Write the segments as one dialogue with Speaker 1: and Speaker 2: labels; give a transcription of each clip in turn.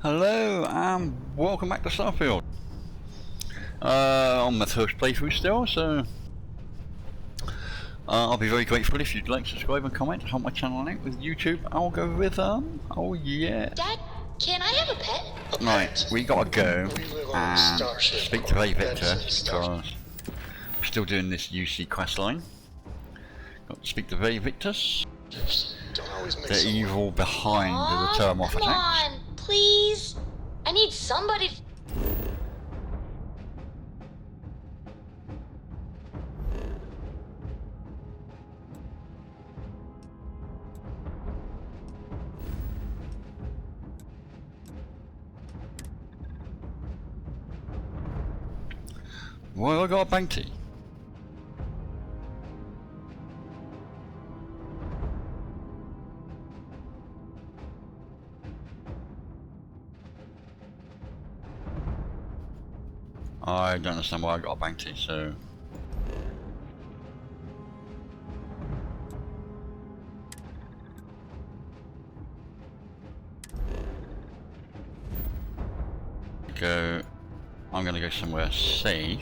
Speaker 1: Hello and welcome back to Starfield. On my first playthrough still, so I'll be very grateful if you'd like, subscribe and comment, help my channel out with YouTube algorithm. Oh yeah.
Speaker 2: Dad, can I have a pet?
Speaker 1: Right, we gotta go and speak to Ray Victor because we're still doing this UC quest line. Got to speak to Ray Victus, the evil behind the Termorph attacks.
Speaker 2: Come on, please. I need somebody.
Speaker 1: Well, I got a bounty. I don't understand why I got a bounty, so... I'm gonna go somewhere safe.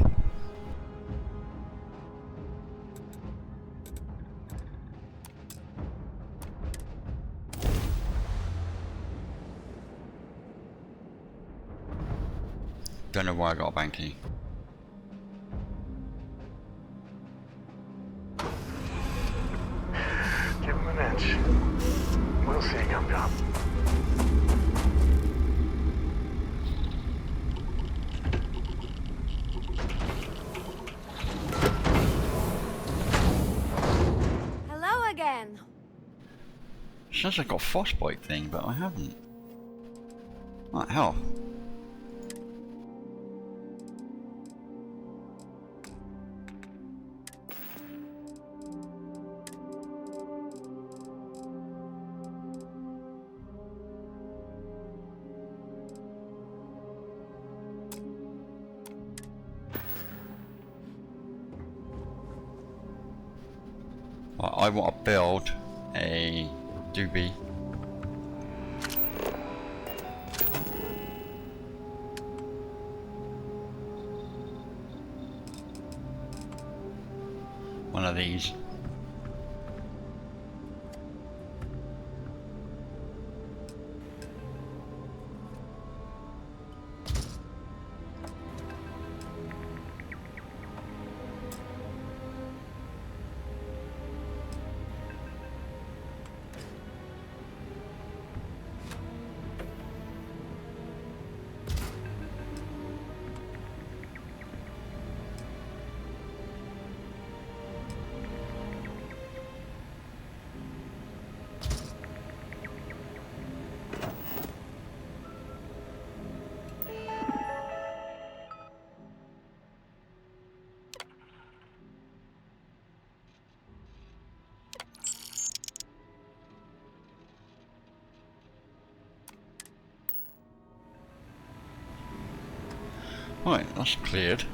Speaker 1: Don't know why I got a bounty.
Speaker 3: Give him an inch. We'll see, Gum Gum.
Speaker 4: Hello again.
Speaker 1: Says I got a frostbite thing, but I haven't. What the hell? Well, I want to build a doobie. One of these. Right, that's cleared.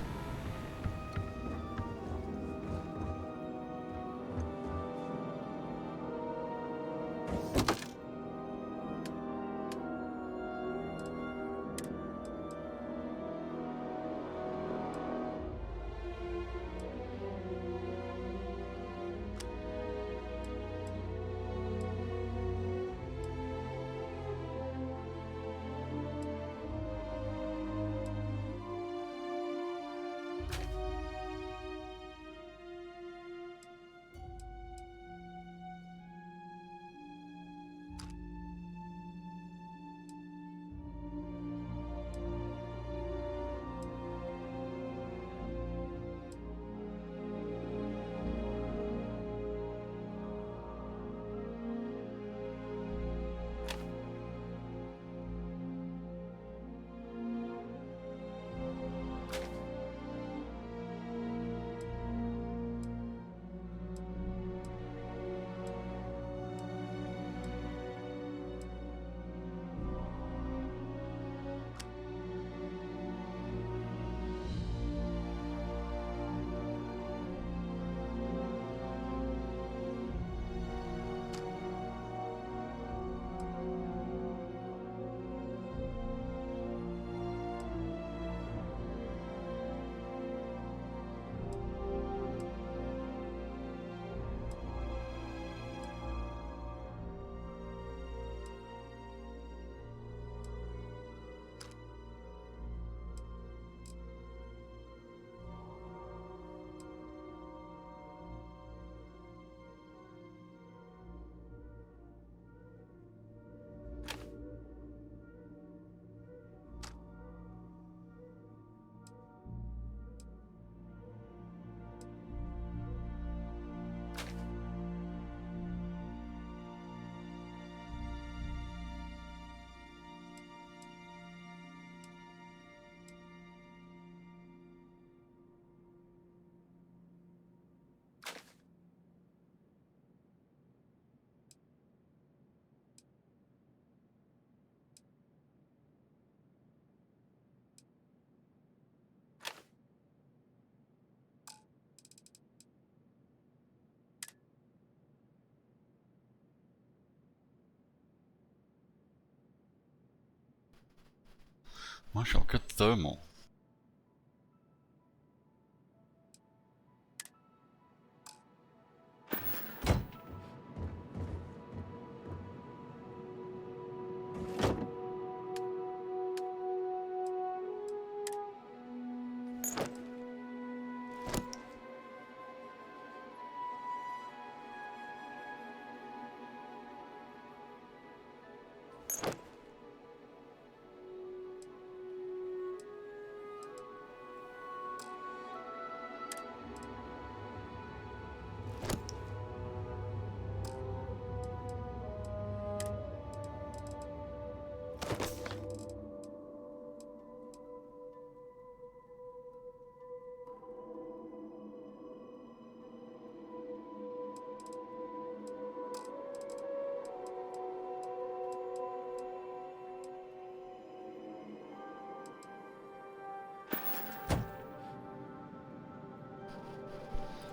Speaker 1: Well, it's got good thermal.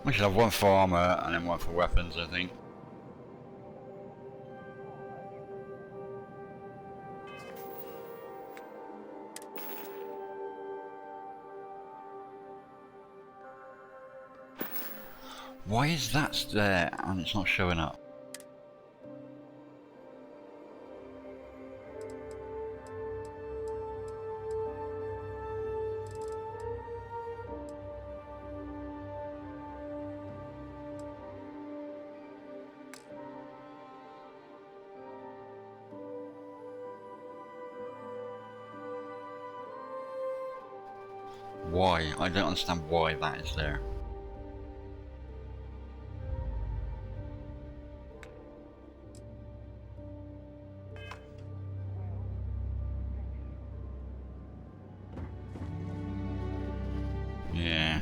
Speaker 1: We should have one for armor and then one for weapons, I think. Why is that there and it's not showing up? Why? I don't understand why that is there. Yeah.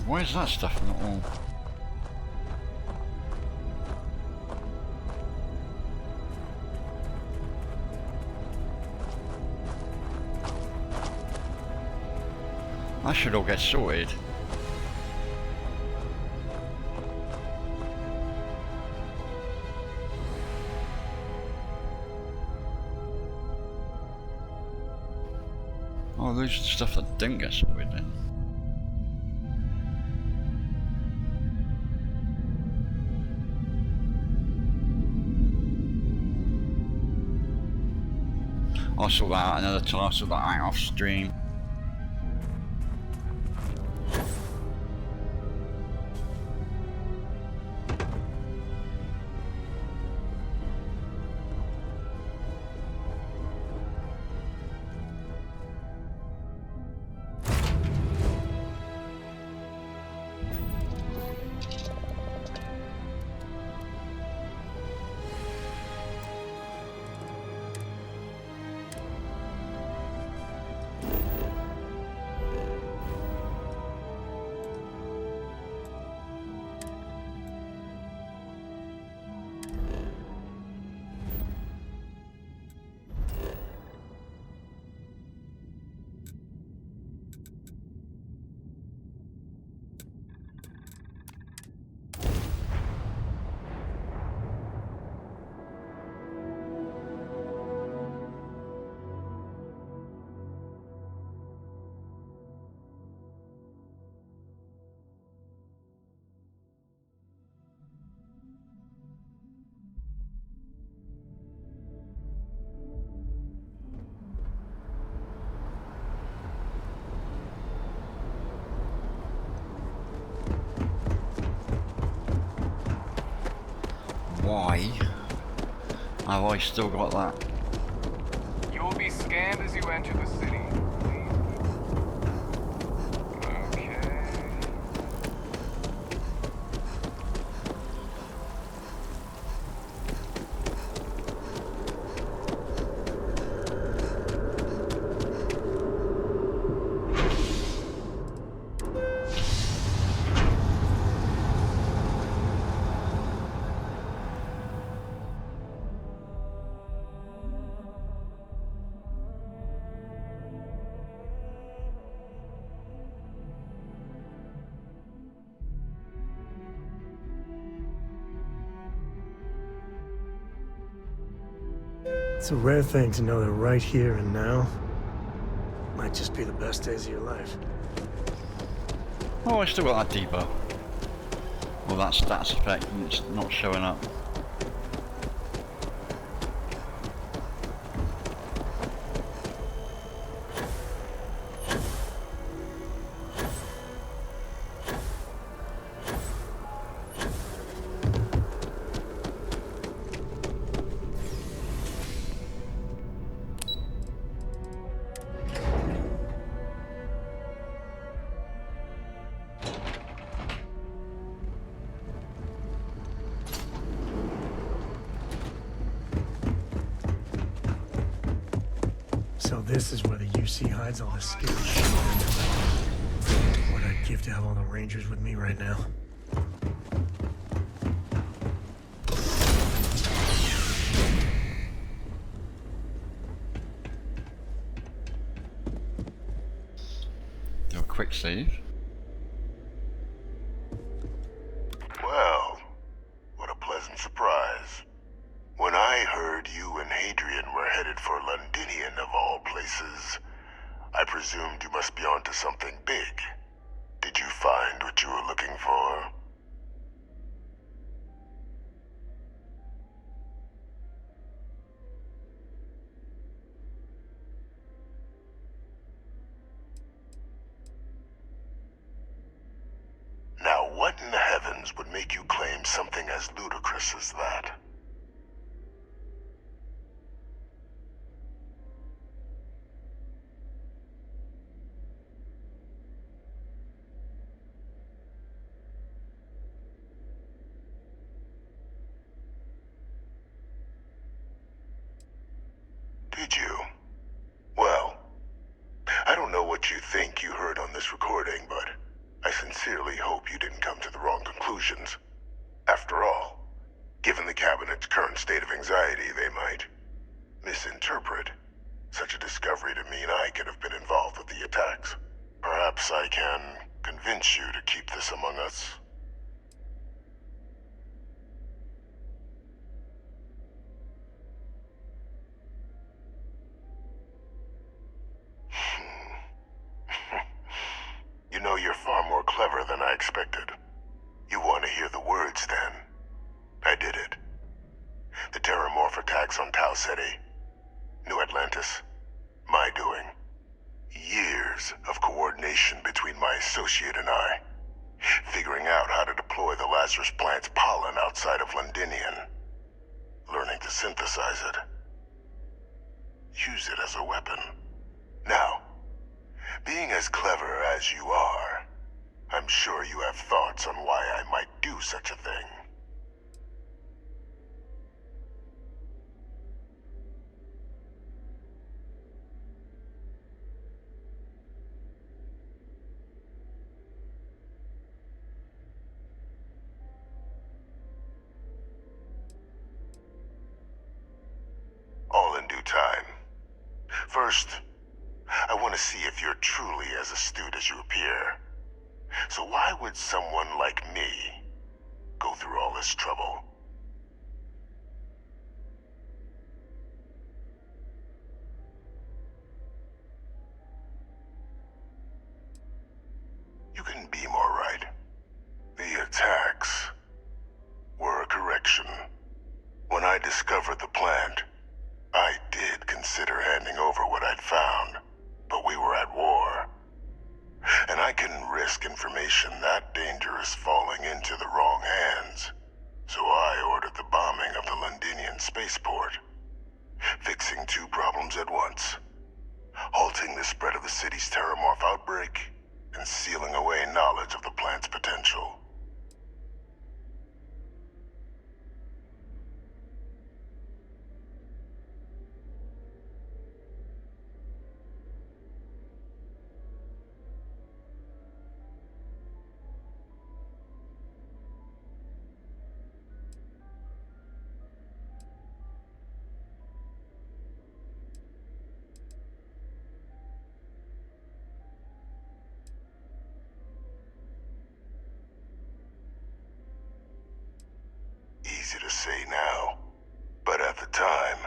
Speaker 1: Why is that stuff not all? That should all get sorted. Oh, those are the stuff that didn't get sorted then. I'll sort that out another time, I'll sort that out off stream. Why have I still got that?
Speaker 5: You will be scanned as you enter the city. Okay.
Speaker 3: It's a rare thing to know that right here and now might just be the best days of your life.
Speaker 1: Oh, I still got that debuff. Well, that stats effect and it's not showing up.
Speaker 3: So this is where the UC hides all this scary shit. What I'd give to have all the Rangers with me right now.
Speaker 1: Do a quick save.
Speaker 6: Well, what a pleasant surprise. When I heard you and Hadrian were headed for Londinian of all places, I presumed you must be onto something big. Did you find what you were looking for? Now, what in the heavens would make you claim something as ludicrous as that? Did you? Well, I don't know what you think you heard on this recording, but I sincerely hope you didn't come to the wrong conclusions. After all, given the Cabinet's current state of anxiety, they might misinterpret such a discovery to mean I could have been involved with the attacks. Perhaps I can convince you to keep this among us. You know, you're far more clever than I expected. You want to hear the words, then? I did it. The Terramorph attacks on Tau Ceti, New Atlantis, my doing. Years of coordination between my associate and I, figuring out how to deploy the Lazarus plant's pollen outside of Londinian, learning to synthesize it, use it as a weapon. Now, being as clever as you are, I'm sure you have thoughts on why I might do such a thing. All in due time. First, I want to see if you're truly as astute as you appear. So why would someone like me go through all this trouble? You couldn't be more right. The attacks were a correction. When I discovered the plant, I did consider handing over what I'd found, but we were at war. And I couldn't risk information that dangerous falling into the wrong hands. So I ordered the bombing of the Londinian spaceport, fixing two problems at once. Halting the spread of the city's Terramorph outbreak, and sealing away knowledge of the plant's potential. Easy to say now, but at the time,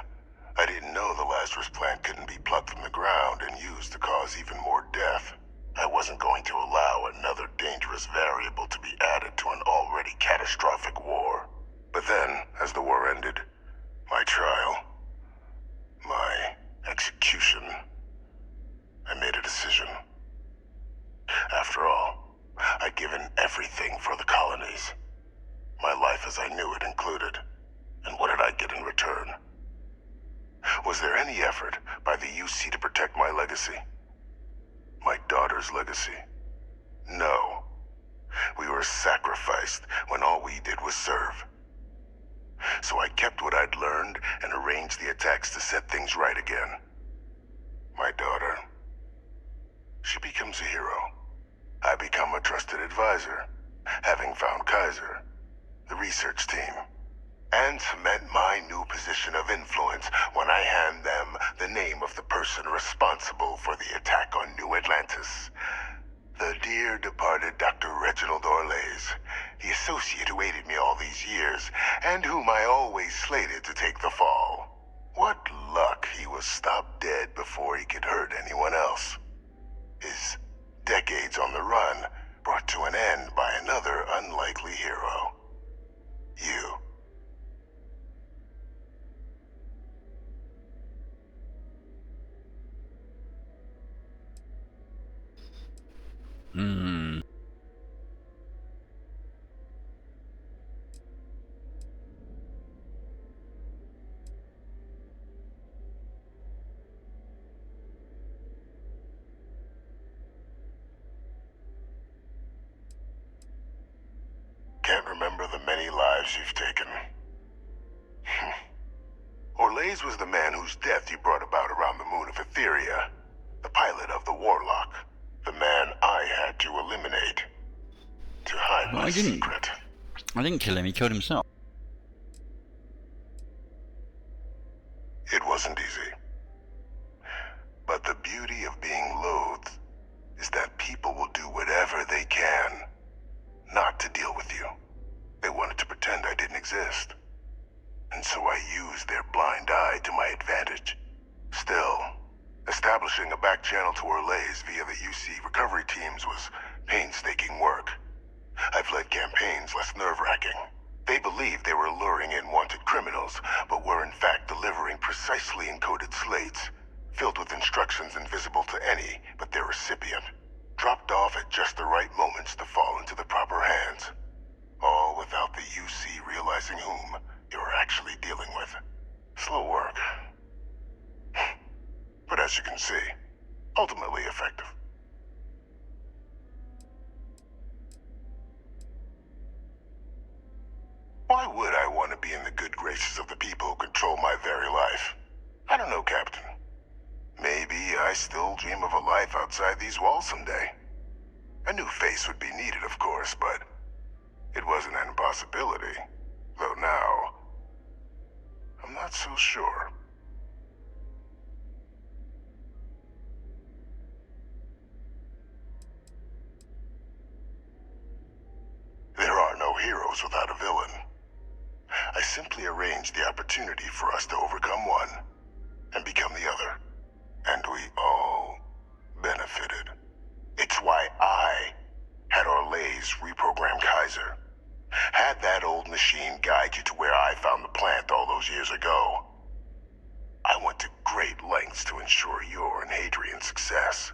Speaker 6: I didn't know the Lazarus plant couldn't be plucked from the ground and used to cause even more death. I wasn't going to allow another dangerous variable to be added to an already catastrophic war. But then, as the war ended, my trial, my execution, I made a decision. After all, I'd given everything for the colonies. My life as I knew it included. And what did I get in return? Was there any effort by the UC to protect my legacy? My daughter's legacy? No. We were sacrificed when all we did was serve. So I kept what I'd learned and arranged the attacks to set things right again. My daughter, she becomes a hero. I become a trusted advisor, having found Kaiser, the research team, and cement my new position of influence when I hand them the name of the person responsible for the attack on New Atlantis. The dear departed Dr. Reginald Orlays, the associate who aided me all these years, and whom I always slated to take the fall. What luck he was stopped dead before he could hurt anyone else. His decades on the run brought to an end by another unlikely hero. You. Can't remember the many lives you've taken. Orlays was the man whose death you brought about around the moon of Etheria. The pilot of the Warlock. The man I had to eliminate. To hide
Speaker 1: Well,
Speaker 6: my
Speaker 1: I didn't.
Speaker 6: secret.
Speaker 1: I didn't kill him, he killed himself.
Speaker 6: It wasn't easy. But the beauty of being loathed is that people establishing a back channel to Orlays via the UC recovery teams was painstaking work. I've led campaigns less nerve-wracking. They believed they were luring in wanted criminals, but were in fact delivering precisely encoded slates, filled with instructions invisible to any but their recipient, dropped off at just the right moments to fall into the proper hands. All without the UC realizing whom they were actually dealing with. Slow work. But as you can see, ultimately effective. Why would I want to be in the good graces of the people who control my very life? I don't know, Captain. Maybe I still dream of a life outside these walls someday. A new face would be needed, of course, but it wasn't an impossibility. Though now, I'm not so sure. There are no heroes without a villain. I simply arranged the opportunity for us to overcome one and become the other. And we all benefited. It's why I had Orlays reprogram Kaiser. Had that old machine guide you to where I found the plant all those years ago. I went to great lengths to ensure your and Hadrian's success.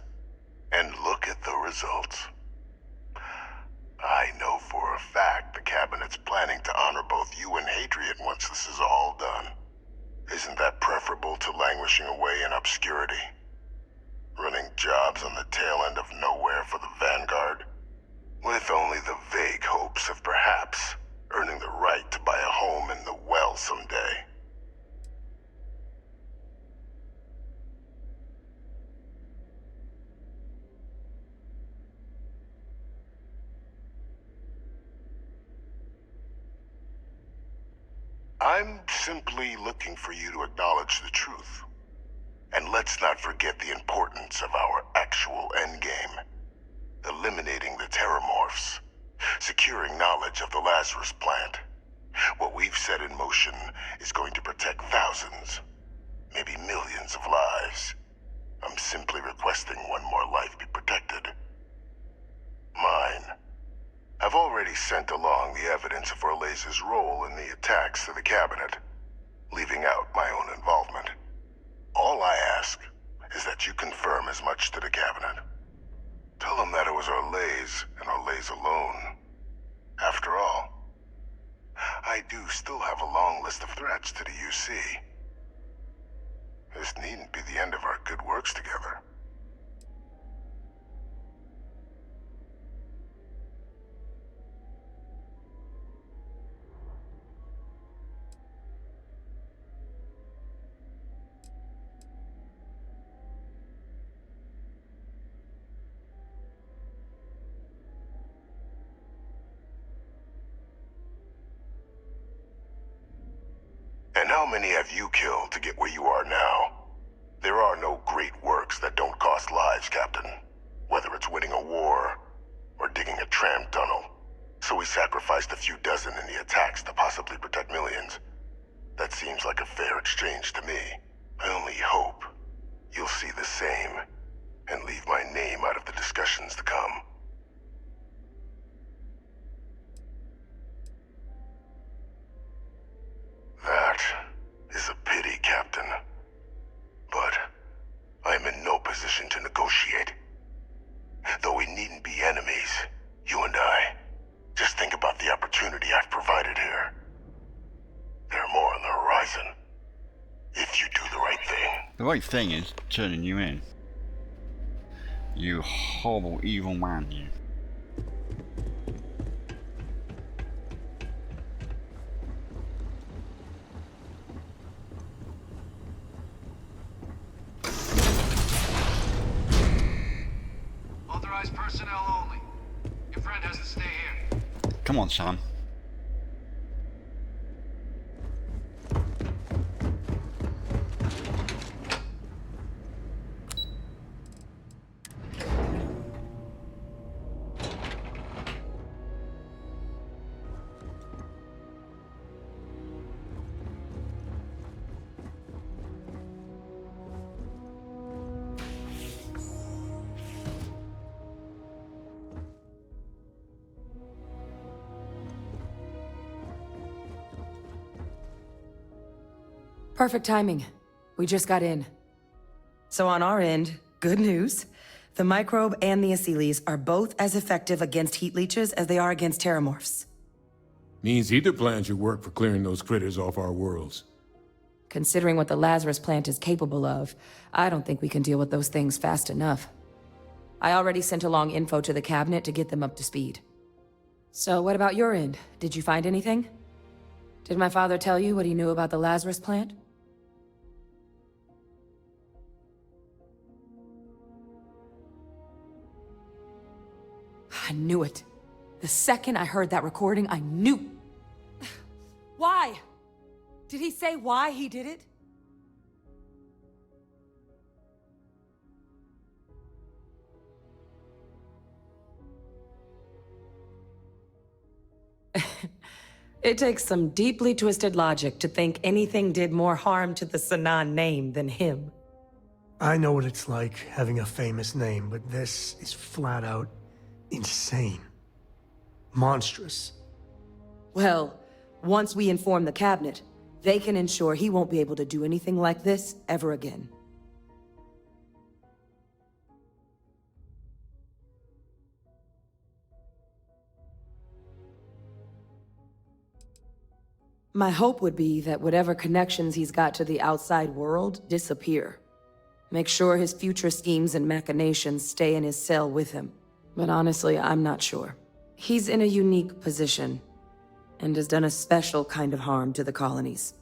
Speaker 6: And look at the results. I know for a fact the Cabinet's planning to honor both you and Hadrian once this is all done. Isn't that preferable to languishing away in obscurity? Running jobs on the tail end of nowhere for the Vanguard? With only the vague hopes of perhaps earning the right to buy a home in the well someday. I'm simply looking for you to acknowledge the truth. And let's not forget the importance of our actual endgame. Eliminating the Terramorphs. Securing knowledge of the Lazarus plant. What we've set in motion is going to protect thousands, maybe millions of lives. I'm simply requesting one more life be protected. Mine. I've already sent along the evidence of Orlays' role in the attacks to the Cabinet, leaving out my own involvement. All I ask is that you confirm as much to the Cabinet. Tell them that it was Orlays and Orlays alone. After all, I do still have a long list of threats to the UC. This needn't be the end of our good works together. And how many have you killed to get where you are now? There are no great works that don't cost lives, Captain. Whether it's winning a war, or digging a tram tunnel. So we sacrificed a few dozen in the attacks to possibly protect millions. That seems like a fair exchange to me. I only hope you'll see the same, and leave my name out of the discussions to come. That is a pity, Captain. But I'm in no position to negotiate. Though we needn't be enemies, you and I. Just think about the opportunity I've provided here. There are more on the horizon. If you do the right thing.
Speaker 1: The right thing is turning you in. You horrible, evil man, you.
Speaker 5: Authorized personnel only. Your friend has to stay here.
Speaker 1: Come on, Sam.
Speaker 7: Perfect timing. We just got in. So on our end, good news. The microbe and the Aciles are both as effective against heat leeches as they are against terramorphs.
Speaker 8: Means either plan should work for clearing those critters off our worlds.
Speaker 7: Considering what the Lazarus plant is capable of, I don't think we can deal with those things fast enough. I already sent along info to the cabinet to get them up to speed. So what about your end? Did you find anything? Did my father tell you what he knew about the Lazarus plant? I knew it. The second I heard that recording, I knew. Why? Did he say why he did it? It takes some deeply twisted logic to think anything did more harm to the Sanan name than him.
Speaker 3: I know what it's like having a famous name, but this is flat out insane. Monstrous.
Speaker 7: Well, once we inform the cabinet, they can ensure he won't be able to do anything like this ever again. My hope would be that whatever connections he's got to the outside world disappear. Make sure his future schemes and machinations stay in his cell with him. But honestly, I'm not sure. He's in a unique position, and has done a special kind of harm to the colonies.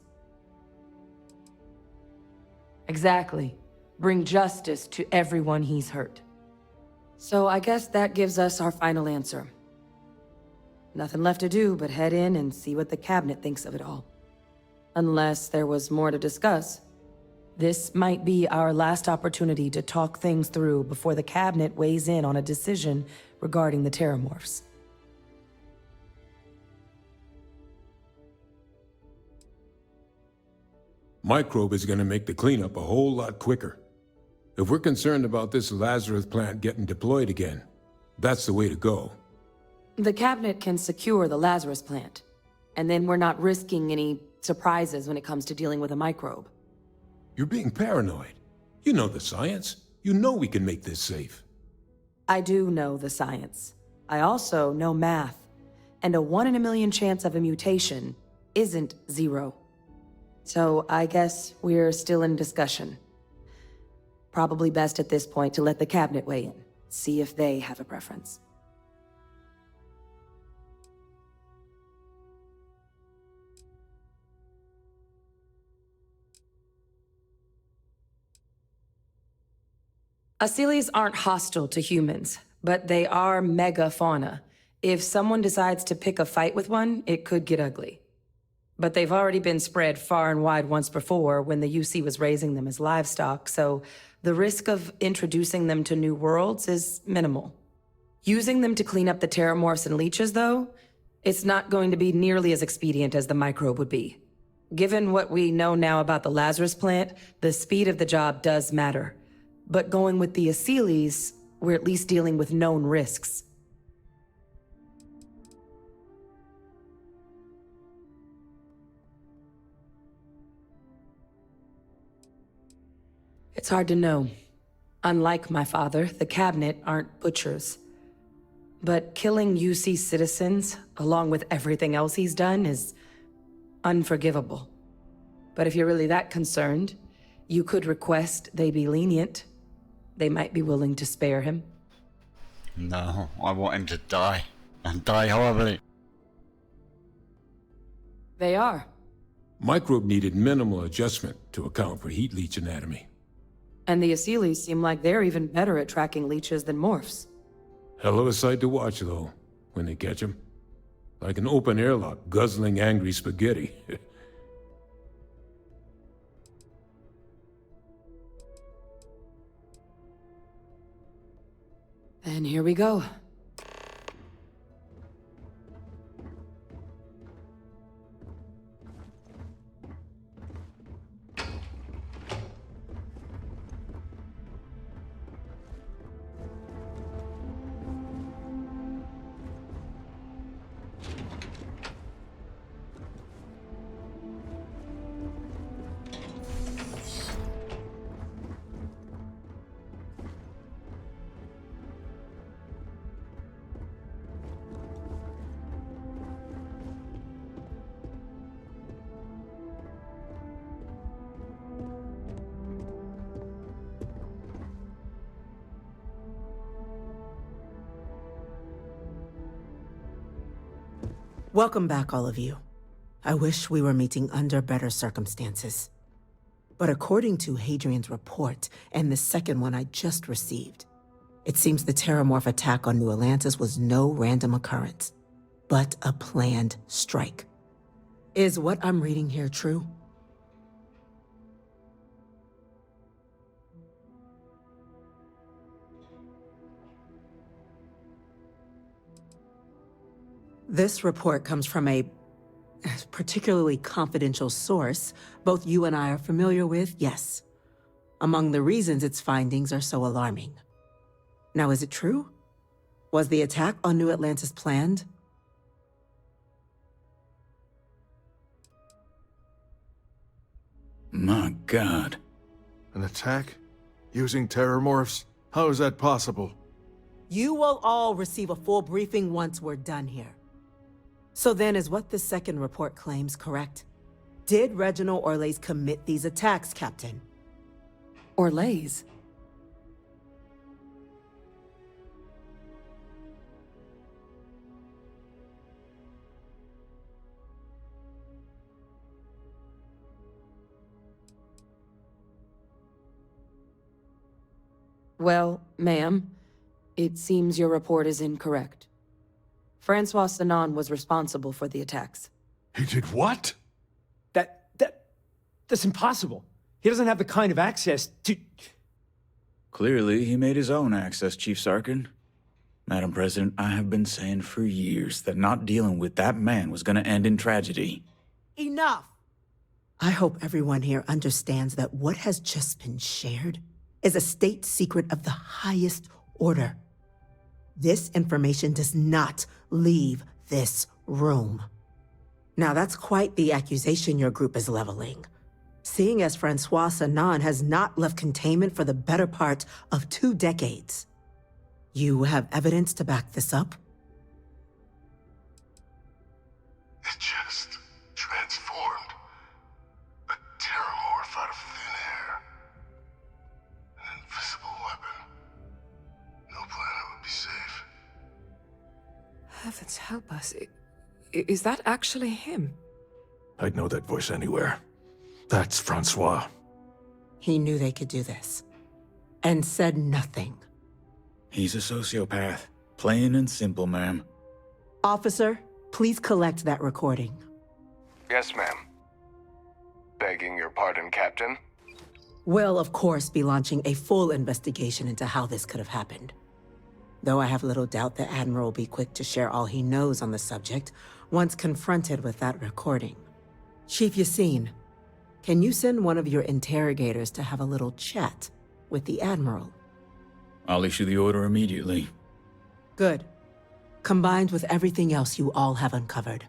Speaker 7: Exactly. Bring justice to everyone he's hurt. So I guess that gives us our final answer. Nothing left to do but head in and see what the cabinet thinks of it all. Unless there was more to discuss. This might be our last opportunity to talk things through before the cabinet weighs in on a decision regarding the terramorphs.
Speaker 8: Microbe is gonna make the cleanup a whole lot quicker. If we're concerned about this Lazarus plant getting deployed again, that's the way to go.
Speaker 7: The cabinet can secure the Lazarus plant, and then we're not risking any surprises when it comes to dealing with a microbe.
Speaker 8: You're being paranoid. You know the science. You know we can make this safe.
Speaker 7: I do know the science. I also know math, and a 1 in a million chance of a mutation isn't 0. So I guess we're still in discussion. Probably best at this point to let the cabinet weigh in, see if they have a preference. Aciles aren't hostile to humans, but they are megafauna. If someone decides to pick a fight with one, it could get ugly. But they've already been spread far and wide once before when the UC was raising them as livestock, so the risk of introducing them to new worlds is minimal. Using them to clean up the terramorphs and leeches, though, it's not going to be nearly as expedient as the microbe would be. Given what we know now about the Lazarus plant, the speed of the job does matter. But going with the Aciles, we're at least dealing with known risks. It's hard to know. Unlike my father, the cabinet aren't butchers. But killing UC citizens, along with everything else he's done, is unforgivable. But if you're really that concerned, you could request they be lenient. They might be willing to spare him.
Speaker 1: No, I want him to die. And die horribly.
Speaker 7: They are.
Speaker 8: Microbe needed minimal adjustment to account for heat leech anatomy.
Speaker 7: And the Aciles seem like they're even better at tracking leeches than morphs.
Speaker 8: Hell of a sight to watch, though, when they catch him. Like an open airlock guzzling angry spaghetti.
Speaker 7: And here we go.
Speaker 9: Welcome back, all of you. I wish we were meeting under better circumstances. But according to Hadrian's report, and the second one I just received, it seems the Terramorph attack on New Atlantis was no random occurrence, but a planned strike. Is what I'm reading here true? This report comes from a particularly confidential source both you and I are familiar with, yes. Among the reasons its findings are so alarming. Now, is it true? Was the attack on New Atlantis planned?
Speaker 10: My God.
Speaker 11: An attack? Using terramorphs? How is that possible?
Speaker 9: You will all receive a full briefing once we're done here. So then, is what the second report claims correct? Did Reginald Orlays commit these attacks, Captain?
Speaker 7: Orlays? Well, ma'am, it seems your report is incorrect. Francois Sanon was responsible for the attacks.
Speaker 11: He did what?
Speaker 12: That's impossible. He doesn't have the kind of access to...
Speaker 10: Clearly, he made his own access, Chief Sarkin. Madam President, I have been saying for years that not dealing with that man was gonna end in tragedy.
Speaker 9: Enough! I hope everyone here understands that what has just been shared is a state secret of the highest order. This information does not leave this room. Now, that's quite the accusation your group is leveling. Seeing as Francois Sanon has not left containment for the better part of 2 decades. You have evidence to back this up?
Speaker 6: It just transformed. A terramorph out of thin air. An invisible weapon. No planet would be safe.
Speaker 13: Heavens help us. Is that actually him?
Speaker 11: I'd know that voice anywhere. That's Francois.
Speaker 9: He knew they could do this. And said nothing.
Speaker 10: He's a sociopath. Plain and simple, ma'am.
Speaker 9: Officer, please collect that recording.
Speaker 5: Yes, ma'am. Begging your pardon, Captain.
Speaker 9: We'll, of course, be launching a full investigation into how this could have happened. Though I have little doubt the Admiral will be quick to share all he knows on the subject once confronted with that recording. Chief Yassine, can you send one of your interrogators to have a little chat with the Admiral?
Speaker 10: I'll issue the order immediately.
Speaker 9: Good. Combined with everything else you all have uncovered.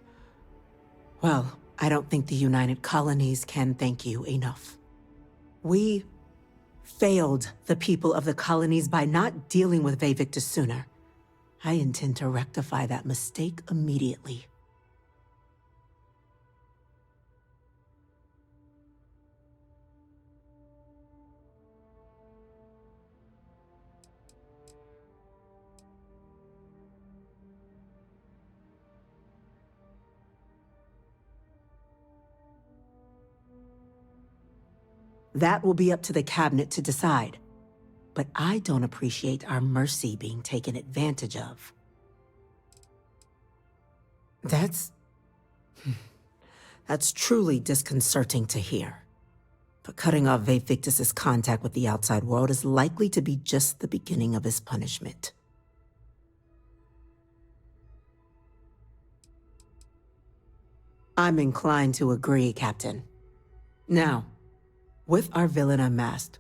Speaker 9: Well, I don't think the United Colonies can thank you enough. We failed the people of the colonies by not dealing with Vevictus sooner. I intend to rectify that mistake immediately. That will be up to the cabinet to decide. But I don't appreciate our mercy being taken advantage of. That's truly disconcerting to hear. But cutting off Vevictus's contact with the outside world is likely to be just the beginning of his punishment. I'm inclined to agree, Captain. Now, with our villain unmasked,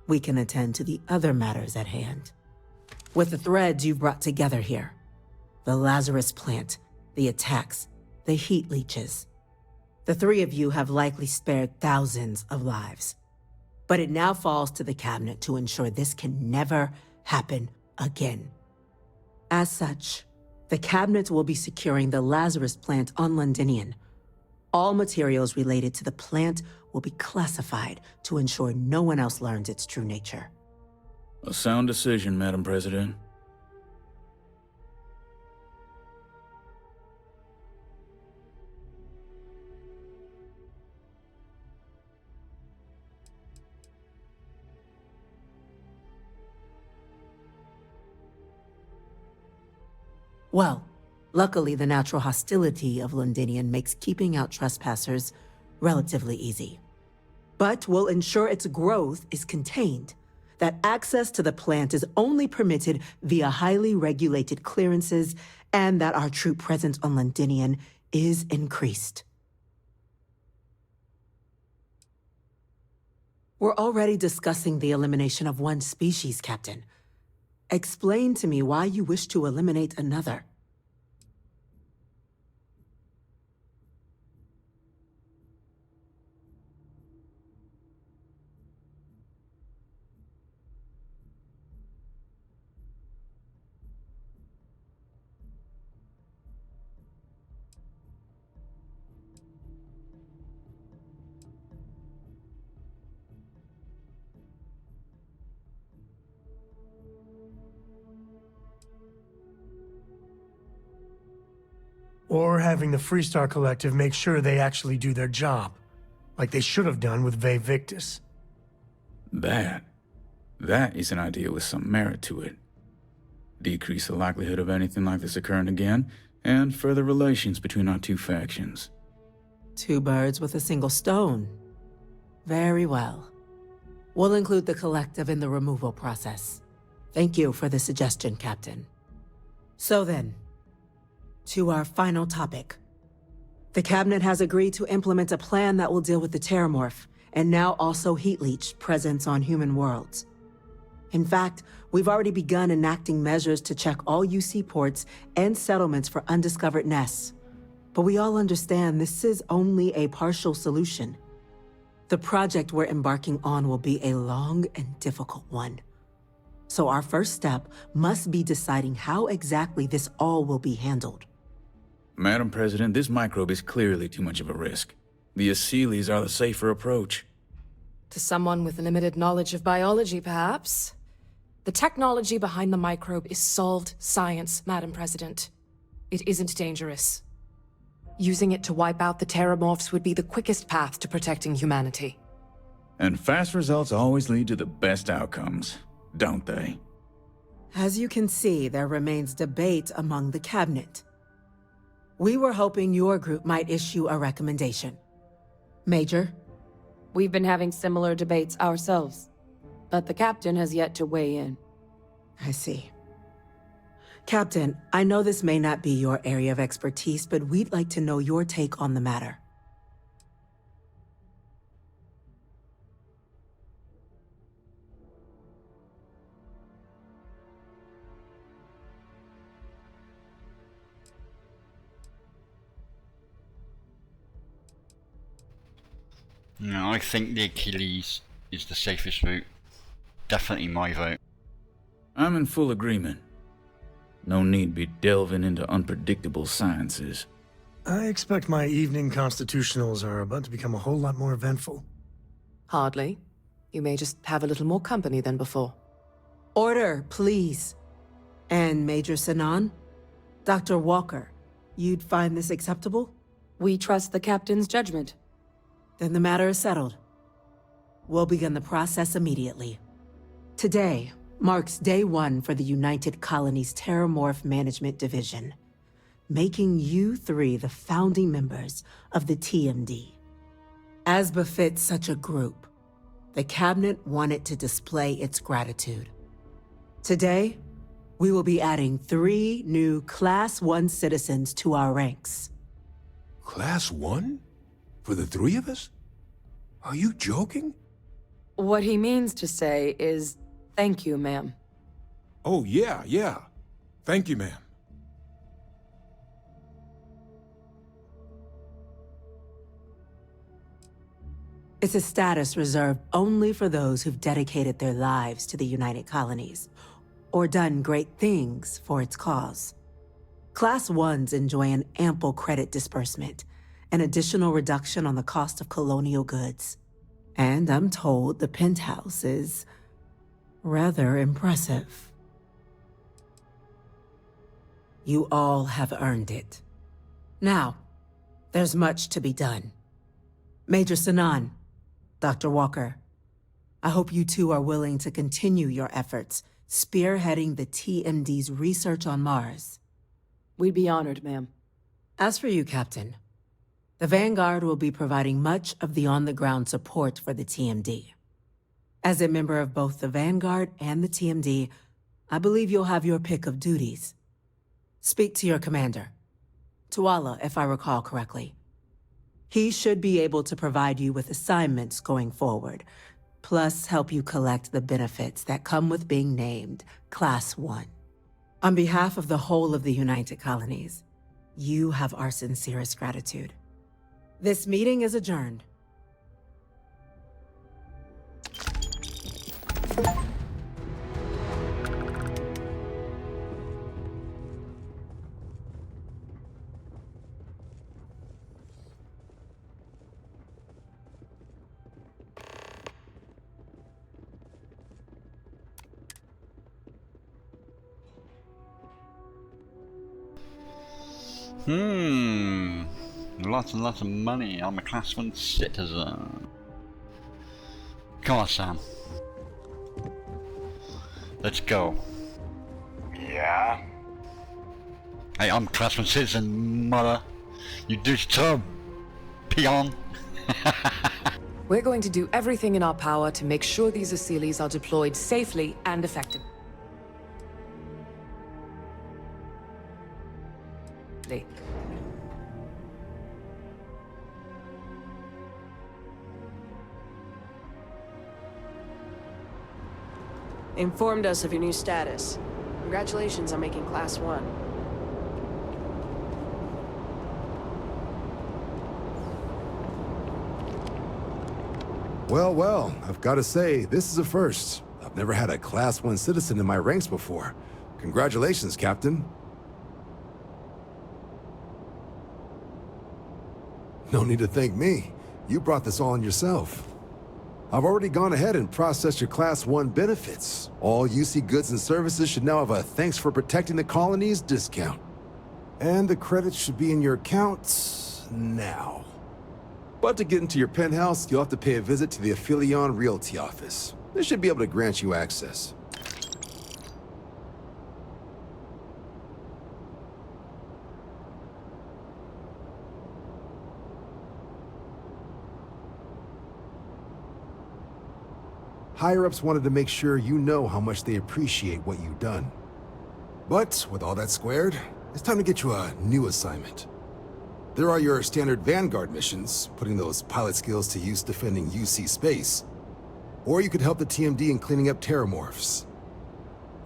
Speaker 9: we can attend to the other matters at hand. With the threads you've brought together here, the Lazarus plant, the attacks, the heat leeches, the 3 of you have likely spared thousands of lives. But it now falls to the cabinet to ensure this can never happen again. As such, the cabinet will be securing the Lazarus plant on Londinian. All materials related to the plant will be classified to ensure no one else learns its true nature.
Speaker 10: A sound decision, Madam President.
Speaker 9: Well, luckily the natural hostility of Londinian makes keeping out trespassers relatively easy. But we'll ensure its growth is contained, that access to the plant is only permitted via highly regulated clearances, and that our troop presence on Londinian is increased. We're already discussing the elimination of one species, Captain. Explain to me why you wish to eliminate another.
Speaker 3: Or having the Freestar Collective make sure they actually do their job, like they should have done with Ve Victus.
Speaker 10: That is an idea with some merit to it. Decrease the likelihood of anything like this occurring again, and further relations between our two factions.
Speaker 9: Two birds with a single stone. Very well. We'll include the collective in the removal process. Thank you for the suggestion, Captain. So then, to our final topic. The Cabinet has agreed to implement a plan that will deal with the Terramorph, and now also Heat Leech presence on human worlds. In fact, we've already begun enacting measures to check all UC ports and settlements for undiscovered nests. But we all understand this is only a partial solution. The project we're embarking on will be a long and difficult one. So our first step must be deciding how exactly this all will be handled.
Speaker 10: Madam President, this microbe is clearly too much of a risk. The Aseles are the safer approach.
Speaker 13: To someone with limited knowledge of biology, perhaps? The technology behind the microbe is solved science, Madam President. It isn't dangerous. Using it to wipe out the Terramorphs would be the quickest path to protecting humanity.
Speaker 10: And fast results always lead to the best outcomes, don't they?
Speaker 9: As you can see, there remains debate among the Cabinet. We were hoping your group might issue a recommendation. Major?
Speaker 7: We've been having similar debates ourselves, but the Captain has yet to weigh in.
Speaker 9: I see. Captain, I know this may not be your area of expertise, but we'd like to know your take on the matter.
Speaker 1: No, I think the Achilles is the safest route. Definitely my vote.
Speaker 10: I'm in full agreement. No need be delving into unpredictable sciences.
Speaker 3: I expect my evening constitutionals are about to become a whole lot more eventful.
Speaker 13: Hardly. You may just have a little more company than before.
Speaker 9: Order, please. And Major Sinan? Dr. Walker, you'd find this acceptable?
Speaker 7: We trust the Captain's judgment.
Speaker 9: Then the matter is settled. We'll begin the process immediately. Today marks day one for the United Colonies Terramorph Management Division, making you three the founding members of the TMD. As befits such a group, the Cabinet wanted to display its gratitude. Today, we will be adding 3 new Class 1 citizens to our ranks.
Speaker 8: Class 1? For the 3 of us? Are you joking?
Speaker 7: What he means to say is, thank you, ma'am.
Speaker 8: Oh, yeah. Thank you, ma'am.
Speaker 9: It's a status reserved only for those who've dedicated their lives to the United Colonies, or done great things for its cause. Class 1s enjoy an ample credit disbursement, an additional reduction on the cost of colonial goods. And I'm told the penthouse is rather impressive. You all have earned it. Now, there's much to be done. Major Sinan, Dr. Walker, I hope you two are willing to continue your efforts spearheading the TMD's research on Mars.
Speaker 13: We'd be honored, ma'am.
Speaker 9: As for you, Captain, the Vanguard will be providing much of the on-the-ground support for the TMD. As a member of both the Vanguard and the TMD, I believe you'll have your pick of duties. Speak to your commander, Tuala, if I recall correctly. He should be able to provide you with assignments going forward, plus help you collect the benefits that come with being named Class 1. On behalf of the whole of the United Colonies, you have our sincerest gratitude. This meeting is adjourned.
Speaker 1: Lots and lots of money. I'm a Class 1 citizen. Come on, Sam. Let's go.
Speaker 6: Yeah?
Speaker 1: Hey, I'm Class 1 citizen, mother. You douche tub. Peon.
Speaker 13: We're going to do everything in our power to make sure these Asylees are deployed safely and effectively.
Speaker 14: Informed us of your new status. Congratulations on making Class 1.
Speaker 15: Well, well, I've got to say, this is a first. I've never had a Class 1 citizen in my ranks before. Congratulations, Captain. No need to thank me. You brought this all on yourself. I've already gone ahead and processed your Class 1 benefits. All UC goods and services should now have a thanks for protecting the colonies discount. And the credits should be in your accounts now. But to get into your penthouse, you'll have to pay a visit to the Aphelion Realty office. They should be able to grant you access. Higher-ups wanted to make sure you know how much they appreciate what you've done. But with all that squared, it's time to get you a new assignment. There are your standard Vanguard missions, putting those pilot skills to use defending UC space. Or you could help the TMD in cleaning up terramorphs.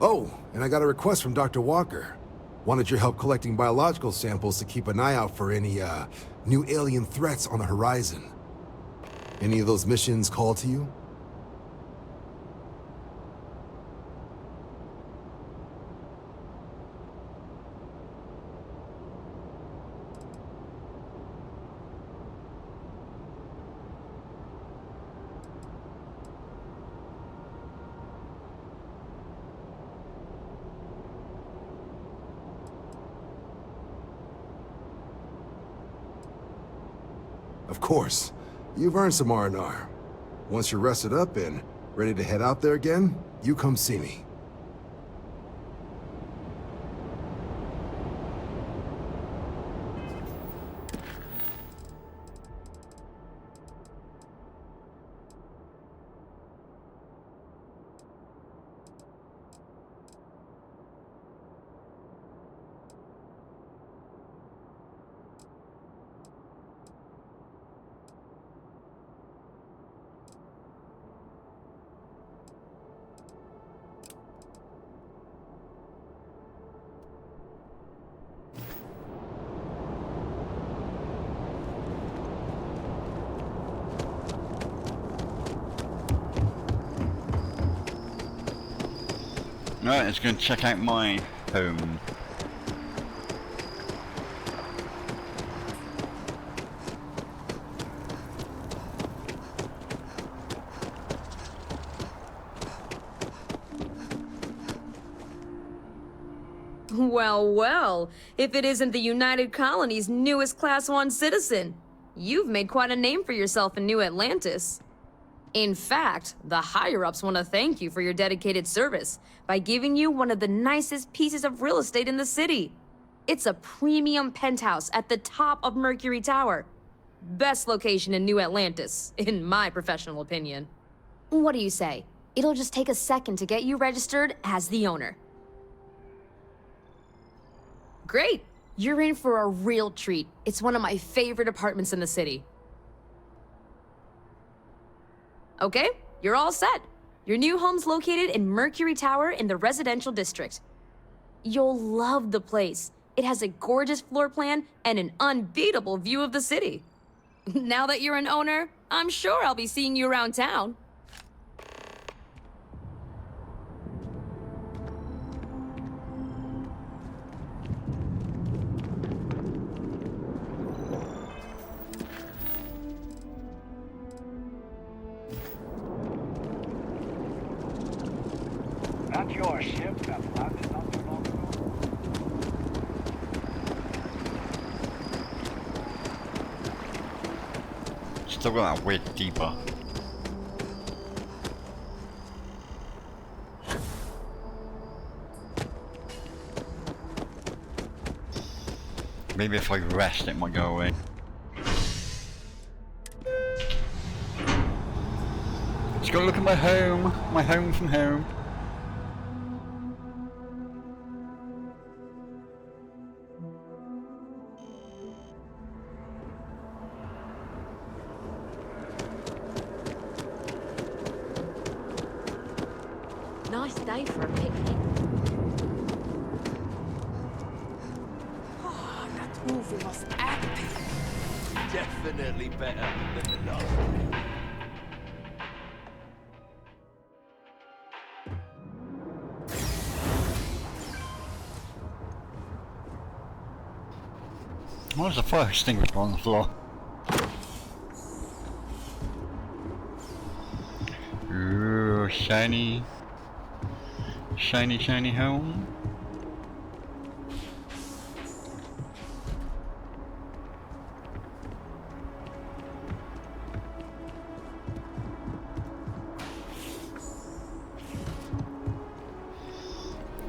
Speaker 15: Oh, and I got a request from Dr. Walker. Wanted your help collecting biological samples to keep an eye out for any, new alien threats on the horizon. Any of those missions call to you? Of course. You've earned some R&R. Once you're rested up and ready to head out there again, you come see me.
Speaker 1: Right, let's go and check out my home.
Speaker 16: Well, well, if it isn't the United Colony's newest Class 1 citizen. You've made quite a name for yourself in New Atlantis. In fact, the higher-ups want to thank you for your dedicated service by giving you one of the nicest pieces of real estate in the city. It's a premium penthouse at the top of Mercury Tower. Best location in New Atlantis, in my professional opinion. What do you say? It'll just take a second to get you registered as the owner. Great! You're in for a real treat. It's one of my favorite apartments in the city. Okay, you're all set. Your new home's located in Mercury Tower in the residential district. You'll love the place. It has a gorgeous floor plan and an unbeatable view of the city. Now that you're an owner, I'm sure I'll be seeing you around town.
Speaker 5: Not your ship that landed not too long ago.
Speaker 1: Still got that weird deeper. Maybe if I rest, it might go away. Let's go look at my home from home.
Speaker 2: Nice day for a picnic.
Speaker 17: Oh, that movie was epic. Definitely better than the last one.
Speaker 1: Why is the fire extinguisher on the floor? Ooh, shiny. Shiny, shiny home.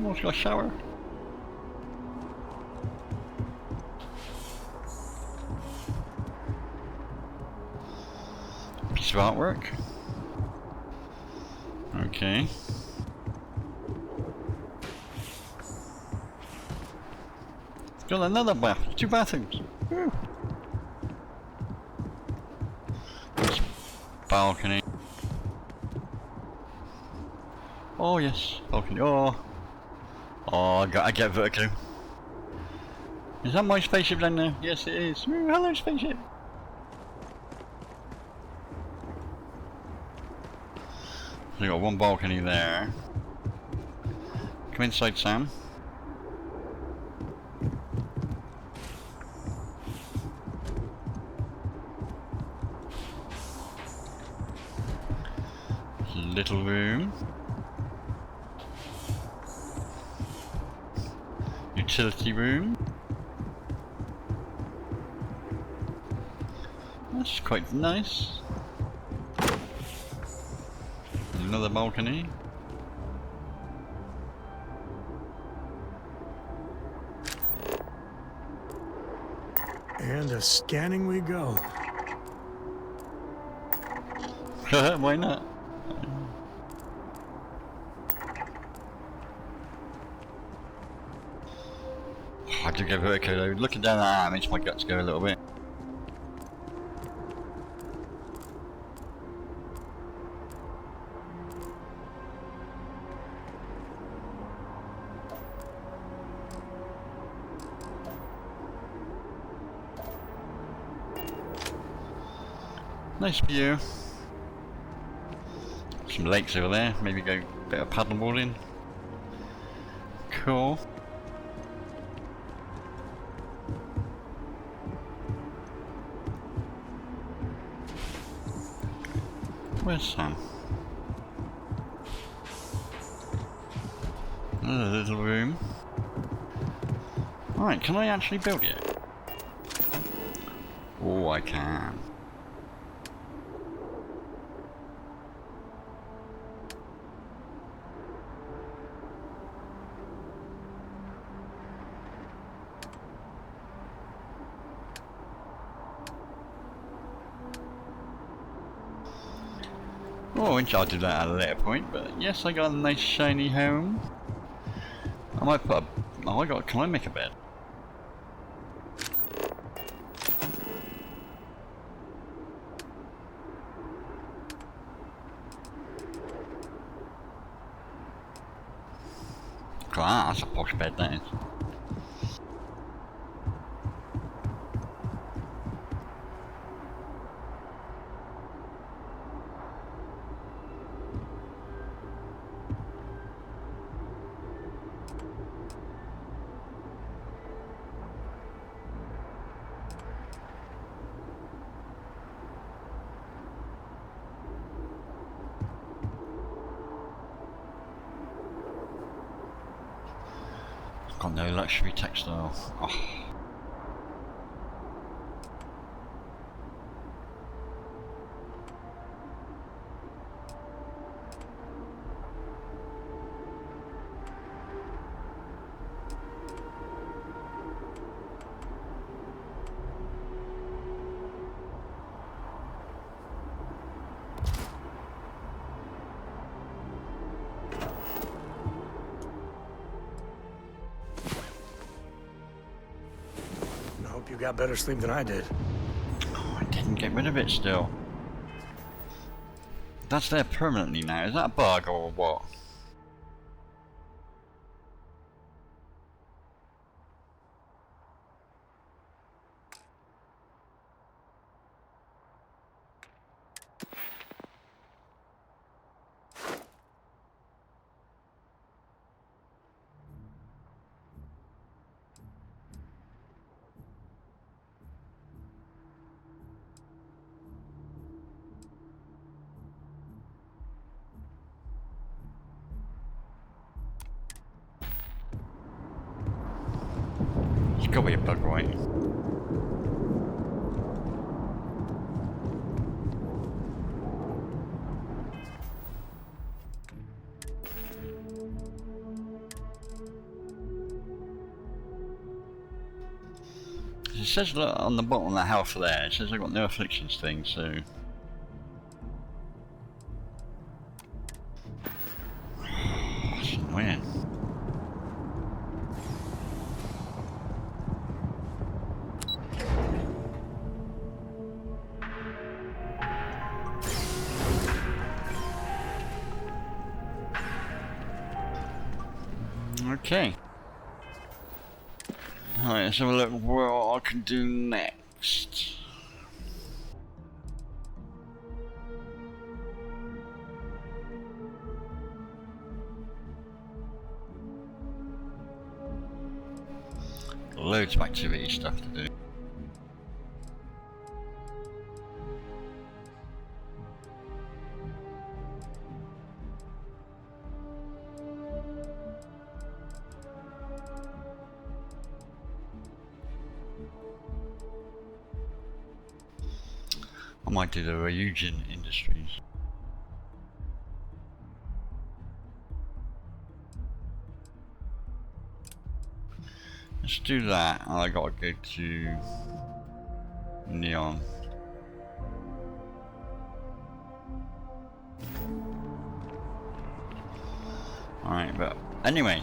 Speaker 1: Oh, it's got a shower. Piece of artwork. Okay. Got another bath. 2 bathrooms. Woo. Balcony. Oh yes, balcony. Oh, I get vertigo. Is that my spaceship down there? Yes, it is. Woo, hello, spaceship. So we got 1 balcony there. Come inside, Sam. Little room. Utility room. That's quite nice. Another balcony.
Speaker 3: And a scanning we go.
Speaker 1: Why not? I do get vertigo though. Looking down that makes my guts go a little bit. Nice view. Some lakes over there. Maybe go a bit of paddleboarding. Cool. Where's Sam? Another little room. Alright, can I actually build it? Oh, I can. Oh, I'll do that at a later point, but yes, I got a nice shiny home. I might put a... Oh, can I make a bed? That's a posh bed, that is. Got no luxury textile. Oh.
Speaker 3: Hope you got better sleep than I did.
Speaker 1: Oh, I didn't get rid of it still. That's there permanently now. Is that a bug or what? It's got to be a bug, right? It says on the bottom of the house there, it says I've got no afflictions thing, so... That's annoying. Okay. Alright, let's have a look what I can do next. Loads of activity stuff to do. I might do the Ryujin Industries. Let's do that, and I gotta go to Neon. Alright, but anyway,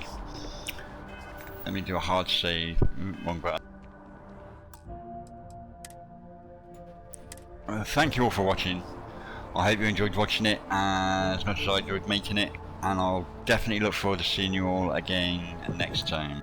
Speaker 1: let me do a hard save. Wrong button. Thank you all for watching. I hope you enjoyed watching it as much as I enjoyed making it, and I'll definitely look forward to seeing you all again next time.